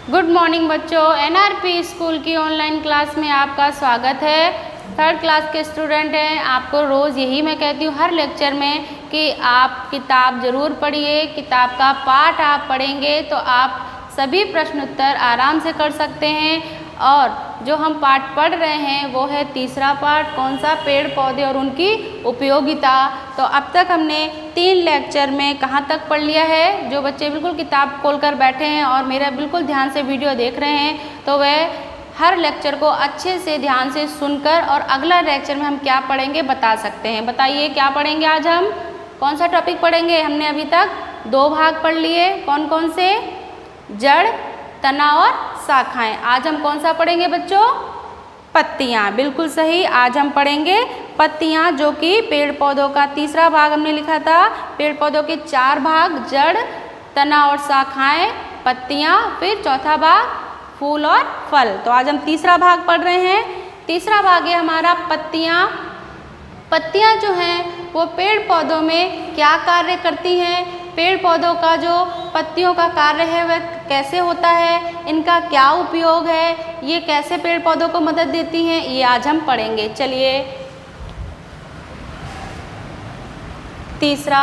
Good morning बच्चों, NRP school की online class में आपका स्वागत है। थर्ड क्लास के स्टूडेंट हैं। आपको रोज़ यही मैं कहती हूँ हर लेक्चर में कि आप किताब ज़रूर पढ़िए। किताब का पाठ आप पढ़ेंगे तो आप सभी प्रश्न उत्तर आराम से कर सकते हैं। और जो हम पाठ पढ़ रहे हैं वो है तीसरा पाठ, कौन सा, पेड़ पौधे और उनकी उपयोगिता। तो अब तक हमने 3 लेक्चर में कहाँ तक पढ़ लिया है। जो बच्चे बिल्कुल किताब खोलकर बैठे हैं और मेरा बिल्कुल ध्यान से वीडियो देख रहे हैं तो वह हर लेक्चर को अच्छे से ध्यान से सुनकर और अगला लेक्चर में हम क्या पढ़ेंगे बता सकते हैं। बताइए क्या पढ़ेंगे आज हम, कौन सा टॉपिक पढ़ेंगे। हमने अभी तक 2 भाग पढ़ लिए, कौन कौन से, जड़, तना और शाखाएं। आज हम कौन सा पढ़ेंगे बच्चों, पत्तियां। बिल्कुल सही, आज हम पढ़ेंगे पत्तियां, जो कि पेड़ पौधों का तीसरा भाग हमने लिखा था। पेड़ पौधों के 4 भाग, जड़, तना और शाखाएं, पत्तियां, फिर चौथा भाग फूल और फल। तो आज हम तीसरा भाग पढ़ रहे हैं। तीसरा भाग है हमारा पत्तियां। पत्तियां जो हैं वो पेड़ पौधों में क्या कार्य करती हैं, पेड़ पौधों का जो पत्तियों का कार्य है वह कैसे होता है, इनका क्या उपयोग है, ये कैसे पेड़ पौधों को मदद देती हैं, ये आज हम पढ़ेंगे। चलिए, तीसरा,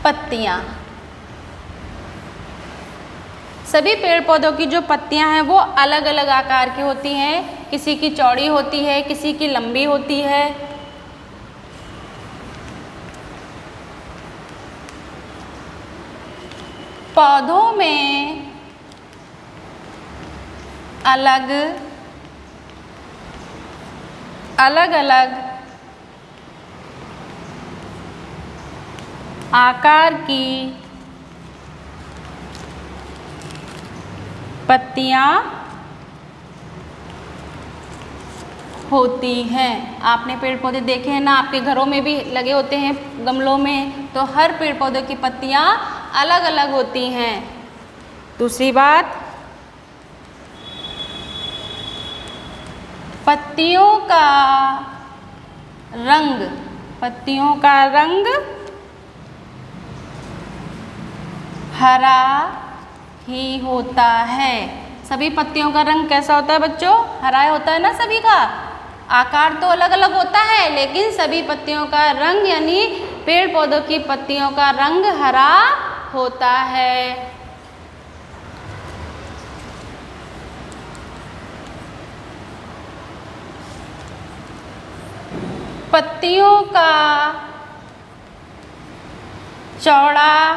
पत्तियां। सभी पेड़ पौधों की जो पत्तियां हैं वो अलग अलग आकार की होती हैं। किसी की चौड़ी होती है, किसी की लंबी होती है। पौधों में अलग अलग आकार की पत्तियां होती हैं। आपने पेड़ पौधे देखे हैं ना, आपके घरों में भी लगे होते हैं गमलों में, तो हर पेड़ पौधे की पत्तियां अलग अलग होती हैं। दूसरी बात, पत्तियों का रंग हरा ही होता है। सभी पत्तियों का रंग कैसा होता है बच्चों, हरा होता है ना। सभी का आकार तो अलग अलग होता है लेकिन सभी पत्तियों का रंग यानी पेड़ पौधों की पत्तियों का रंग हरा होता है। पत्तियों का चौड़ा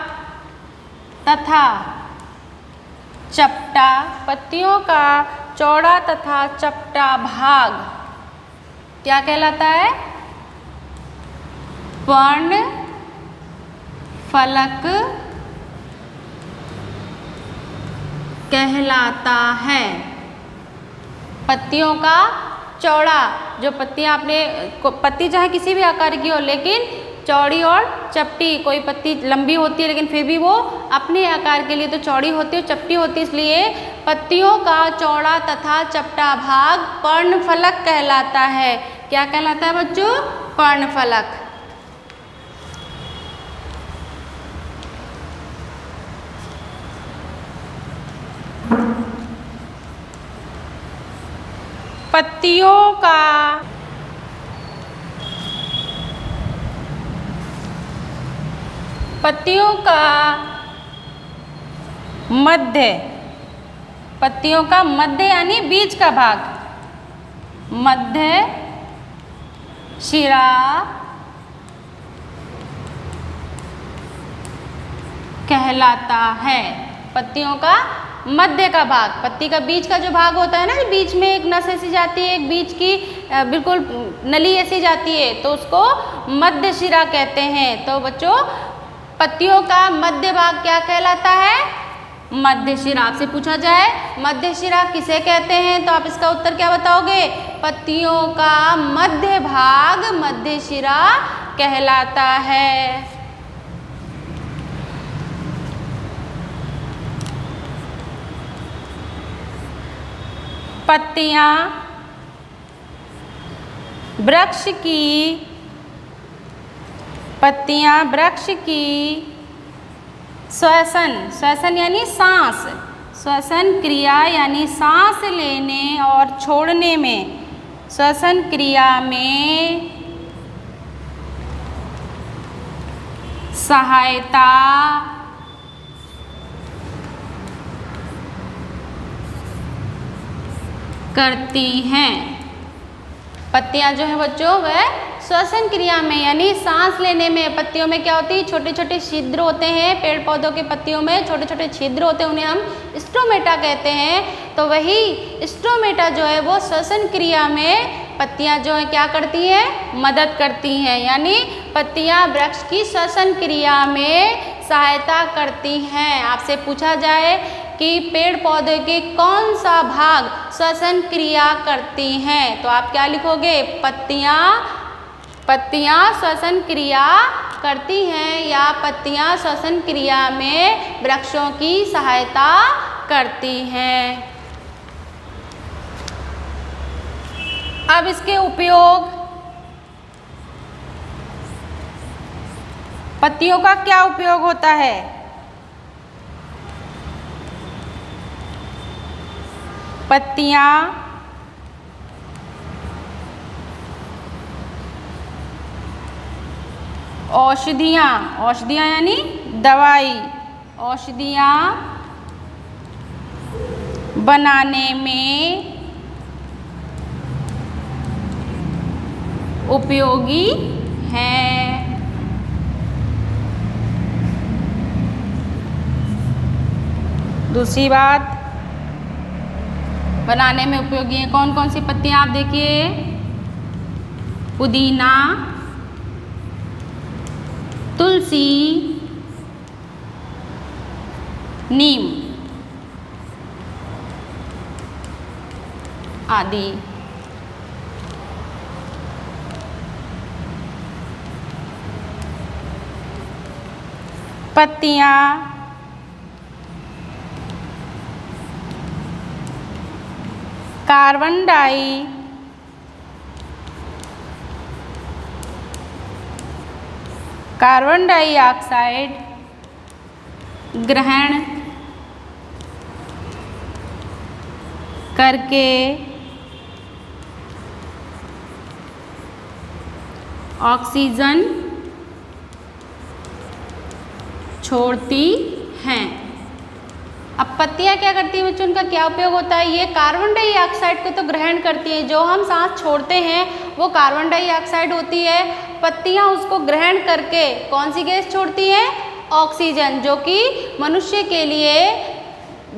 तथा चपटा, पत्तियों का चौड़ा तथा चपटा भाग क्या कहलाता है, पर्णफलक कहलाता है। पत्तियों का चौड़ा, जो पत्तियां आपने, पत्ती चाहे किसी भी आकार की हो लेकिन चौड़ी और चपटी, कोई पत्ती लंबी होती है लेकिन फिर भी वो अपने आकार के लिए तो चौड़ी होती है, चपटी होती है, इसलिए पत्तियों का चौड़ा तथा चपटा भाग पर्णफलक कहलाता है। क्या कहलाता है बच्चों, पर्णफलक। पत्तियों का मध्य, पत्तियों का मध्य यानी बीच का भाग, मध्य शिरा कहलाता है। पत्तियों का मध्य का भाग, पत्ती का बीच का जो भाग होता है ना, बीच में एक नस ऐसी जाती है, एक बीच की बिल्कुल नली ऐसी जाती है, तो उसको मध्य शिरा कहते हैं। तो बच्चों, पत्तियों का मध्य भाग क्या कहलाता है, मध्य शिरा। आपसे पूछा जाए मध्य शिरा किसे कहते हैं तो आप इसका उत्तर क्या बताओगे, पत्तियों का मध्य भाग मध्य शिरा कहलाता है। पत्तियां वृक्ष की श्वसन, श्वसन यानी सांस, श्वसन क्रिया यानी सांस लेने और छोड़ने में, श्वसन क्रिया में सहायता करती हैं। पत्तियां जो है बच्चों वह श्वसन क्रिया में यानी सांस लेने में, पत्तियों में क्या होती है, छोटे छोटे छिद्र होते हैं, पेड़ पौधों के पत्तियों में छोटे छोटे छिद्र होते हैं, उन्हें हम स्टोमेटा कहते हैं। तो वही स्टोमेटा जो है वो श्वसन क्रिया में पत्तियां जो है क्या करती हैं, मदद करती हैं, यानी पत्तियां वृक्ष की श्वसन क्रिया में सहायता करती हैं। आपसे पूछा जाए कि पेड़ पौधे के कौन सा भाग श्वसन क्रिया करती हैं, तो आप क्या लिखोगे, पत्तियां श्वसन क्रिया करती हैं या पत्तियां श्वसन क्रिया में वृक्षों की सहायता करती हैं। अब इसके उपयोग, पत्तियों का क्या उपयोग होता है, पत्तियां औषधियां, औषधियां यानी दवाई, औषधियां बनाने में उपयोगी हैं। दूसरी बात, बनाने में उपयोगी है, कौन कौन सी पत्तियां आप देखिए, पुदीना, तुलसी, नीम आदि। पत्तियां कार्बन डाइऑक्साइड ग्रहण करके ऑक्सीजन छोड़ती हैं। अब पत्तियां क्या करती हैं बच्चों, उनका क्या उपयोग होता है, ये कार्बन डाइऑक्साइड को तो ग्रहण करती हैं, जो हम सांस छोड़ते हैं वो कार्बन डाइऑक्साइड होती है, पत्तियां उसको ग्रहण करके कौन सी गैस छोड़ती हैं, ऑक्सीजन, जो कि मनुष्य के लिए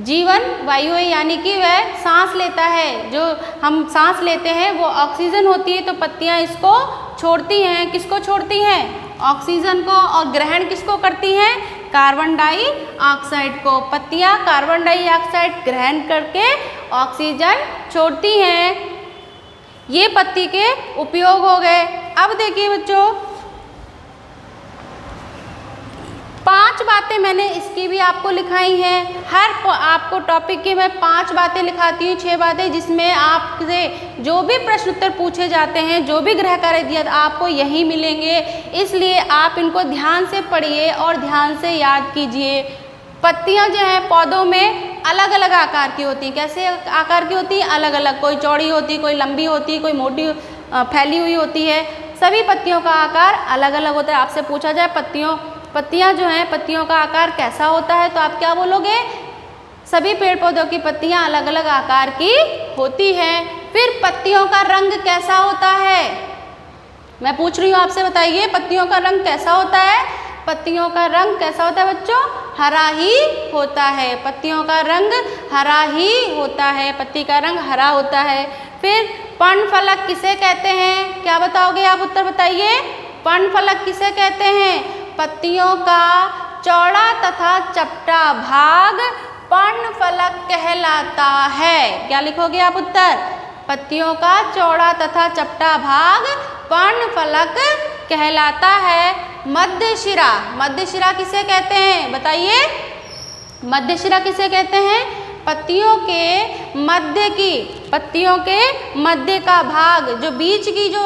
जीवन वायु है, यानी कि वह सांस लेता है, जो हम सांस लेते हैं वो ऑक्सीजन होती है, तो पत्तियां इसको छोड़ती हैं, किसको छोड़ती हैं, ऑक्सीजन को, और ग्रहण किसको करती हैं, कार्बन डाइऑक्साइड को। पत्तियां कार्बन डाइऑक्साइड ग्रहण करके ऑक्सीजन छोड़ती हैं। ये पत्ती के उपयोग हो गए। अब देखिए बच्चों, 5 बातें मैंने इसकी भी आपको लिखाई हैं। हर आपको टॉपिक की मैं 5 बातें लिखाती हूँ, 6 बातें, जिसमें आपसे जो भी प्रश्न उत्तर पूछे जाते हैं, जो भी गृह कार्य दिया आपको यही मिलेंगे, इसलिए आप इनको ध्यान से पढ़िए और ध्यान से याद कीजिए। पत्तियां जो हैं पौधों में अलग अलग आकार की होती हैं। कैसे आकार की होती हैं, अलग अलग, कोई चौड़ी होती, कोई लंबी होती, कोई मोटी फैली हुई होती है। सभी पत्तियों का आकार अलग अलग होता है। आपसे पूछा जाए पत्तियां जो हैं, पत्तियों का आकार कैसा होता है, तो आप क्या बोलोगे, सभी पेड़ पौधों की पत्तियां अलग अलग आकार की होती हैं। फिर पत्तियों का रंग कैसा होता है, मैं पूछ रही हूँ आपसे, बताइए पत्तियों का रंग कैसा होता है। पत्तियों का रंग कैसा होता है बच्चों, हरा ही होता है। पत्तियों का रंग हरा ही होता है, पत्ती का रंग हरा होता है। फिर पर्णफलक किसे कहते हैं, क्या बताओगे आप, उत्तर बताइए। पर्णफलक किसे कहते हैं, पत्तियों का चौड़ा तथा चपटा भाग पर्णफलक कहलाता है। क्या लिखोगे आप उत्तर, पत्तियों का चौड़ा तथा चपटा भाग पर्णफलक कहलाता है। मध्यशिरा किसे कहते हैं, बताइए। मध्यशिरा किसे कहते हैं, पत्तियों के मध्य का भाग, जो बीच की जो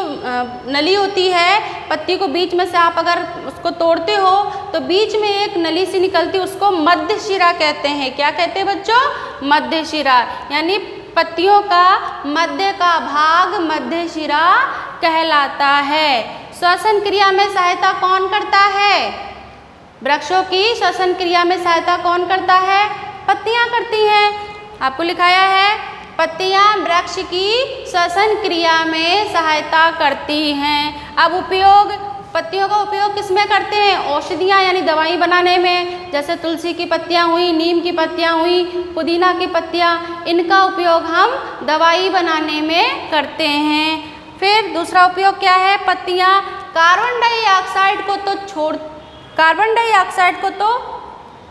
नली होती है, पत्ती को बीच में से आप अगर उसको तोड़ते हो तो बीच में एक नली सी निकलती है, उसको मध्य शिरा कहते हैं। क्या कहते हैं बच्चों? मध्य शिरा। यानी पत्तियों का मध्य का भाग मध्य शिरा कहलाता है। श्वसन क्रिया में सहायता कौन करता है? वृक्षों की श्वसन क्रिया में सहायता कौन करता है? पत्तियां करती हैं। आपको लिखाया है पत्तियां वृक्ष की श्वसन क्रिया में सहायता करती हैं। अब उपयोग, पत्तियों का उपयोग किस में करते हैं? औषधियाँ यानी दवाई बनाने में, जैसे तुलसी की पत्तियाँ हुई, नीम की पत्तियाँ हुई, पुदीना की पत्तियाँ, इनका उपयोग हम दवाई बनाने में करते हैं। फिर दूसरा उपयोग क्या है? पत्तियाँ कार्बन डाइऑक्साइड को तो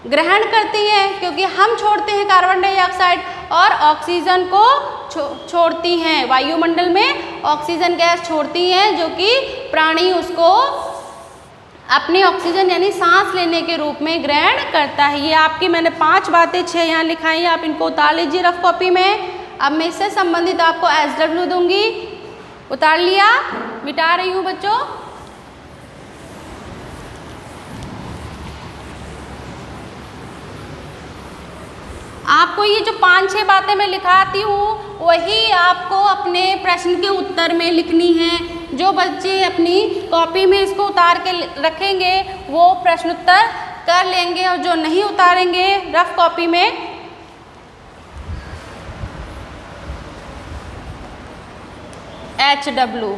ग्रहण करती हैं, क्योंकि हम छोड़ते हैं कार्बन डाइऑक्साइड, और ऑक्सीजन को छोड़ती हैं। वायुमंडल में ऑक्सीजन गैस छोड़ती हैं, जो कि प्राणी उसको अपनी ऑक्सीजन यानी सांस लेने के रूप में ग्रहण करता है। ये आपकी मैंने 5 बातें 6 यहाँ लिखाई हैं, आप इनको उतार लीजिए रफ कॉपी में। अब मैं इससे संबंधित आपको SW दूंगी। उतार लिया? मिटा रही हूँ बच्चों। आपको ये जो 5-6 बातें मैं लिखाती हूँ, वही आपको अपने प्रश्न के उत्तर में लिखनी है। जो बच्चे अपनी कॉपी में इसको उतार के रखेंगे वो प्रश्न उत्तर कर लेंगे, और जो नहीं उतारेंगे रफ कॉपी में, HW।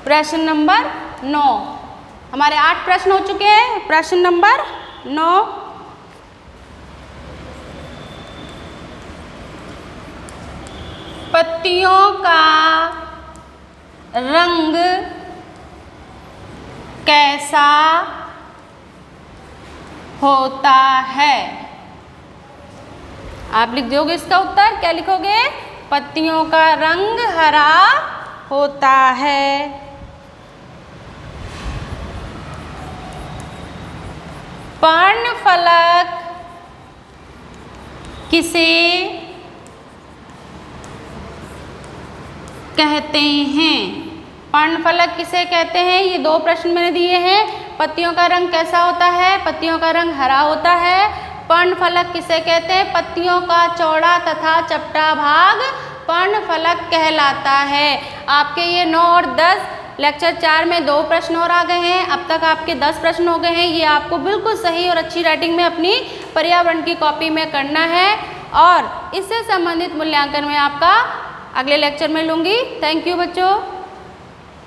प्रश्न नंबर 9, हमारे 8 प्रश्न हो चुके हैं। प्रश्न नंबर 9, पत्तियों का रंग कैसा होता है? आप लिख दोगे इसका उत्तर। क्या लिखोगे? पत्तियों का रंग हरा होता है। पर्णफलक किसे कहते हैं? पर्णफलक किसे कहते हैं? ये 2 प्रश्न मैंने दिए हैं। पत्तियों का रंग कैसा होता है? पत्तियों का रंग हरा होता है। पर्णफलक किसे कहते हैं? पत्तियों का चौड़ा तथा चपटा भाग पर्णफलक कहलाता है। आपके ये 9 और 10, लेक्चर 4 में 2 प्रश्न और आ गए हैं। अब तक आपके 10 प्रश्न हो गए हैं। ये आपको बिल्कुल सही और अच्छी राइटिंग में अपनी पर्यावरण की कॉपी में करना है, और इससे संबंधित मूल्यांकन में आपका अगले लेक्चर में लूँगी। थैंक यू बच्चों।